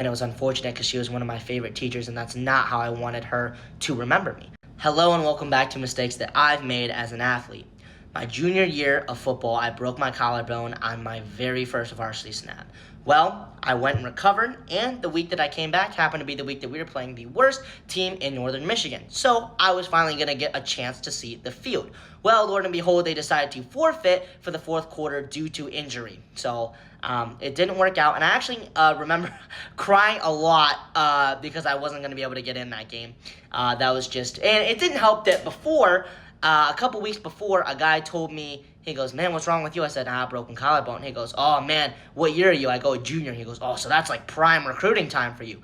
And it was unfortunate because she was one of my favorite teachers, and that's not how I wanted her to remember me. Hello and welcome back to mistakes that I've made as an athlete. My junior year of football, I broke my collarbone on my very first varsity snap. Well, I went and recovered, and the week that I came back happened to be the week that we were playing the worst team in Northern Michigan. So I was finally going to get a chance to see the field. Well, Lord and behold, they decided to forfeit for the fourth quarter due to injury. So it didn't work out, and I actually remember crying a lot because I wasn't going to be able to get in that game. That was just, and it didn't help that before, a couple weeks before, a guy told me, he goes, "Man, what's wrong with you?" I said, broken collarbone. He goes, "Oh, man, what year are you?" I go, "Junior." He goes, "Oh, so that's like prime recruiting time for you."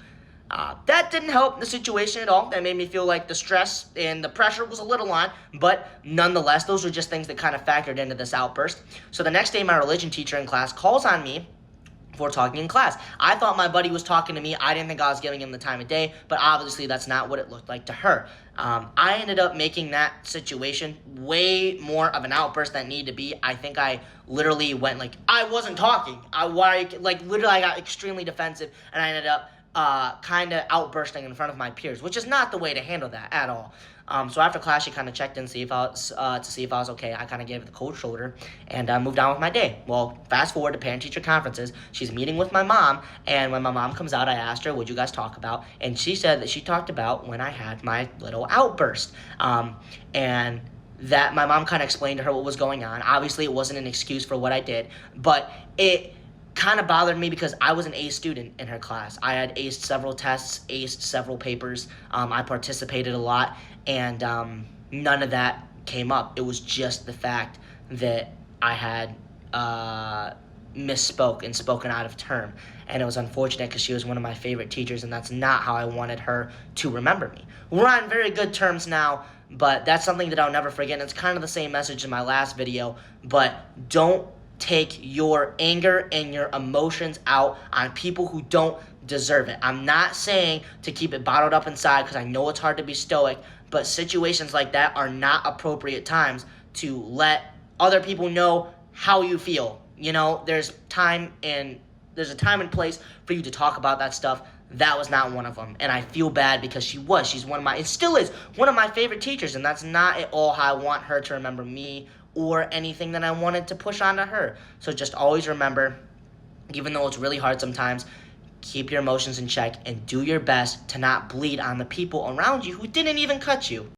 That didn't help the situation at all. That made me feel like the stress and the pressure was a little on, but nonetheless, those were just things that kind of factored into this outburst. So the next day, my religion teacher in class calls on me for talking in class. I thought my buddy was talking to me. I didn't think I was giving him the time of day, but obviously that's not what it looked like to her. I ended up making that situation way more of an outburst than it needed to be. I think I literally went like, I wasn't talking. Literally I got extremely defensive, and I ended up kind of outbursting in front of my peers, which is not the way to handle that at all. So after class, she kind of checked in to see if I was okay. I kind of gave it the cold shoulder and moved on with my day. Well, fast forward to parent-teacher conferences. She's meeting with my mom, and when my mom comes out, I asked her, "What'd you guys talk about?" And she said that she talked about when I had my little outburst. And that my mom kind of explained to her what was going on. Obviously, it wasn't an excuse for what I did, but it kind of bothered me because I was an A student in her class. I had aced several tests, aced several papers. I participated a lot, and none of that came up. It was just the fact that I had misspoke and spoken out of term. And it was unfortunate because she was one of my favorite teachers, and that's not how I wanted her to remember me. We're on very good terms now, but that's something that I'll never forget. And it's kind of the same message in my last video, but don't take your anger and your emotions out on people who don't deserve it. I'm not saying to keep it bottled up inside because I know it's hard to be stoic, but situations like that are not appropriate times to let other people know how you feel. You know, there's a time and place for you to talk about that stuff. That was not one of them, and I feel bad because she's one of my, it still is one of my favorite teachers, and that's not at all how I want her to remember me or anything that I wanted to push onto her. So just always remember, even though it's really hard sometimes, keep your emotions in check and do your best to not bleed on the people around you who didn't even cut you.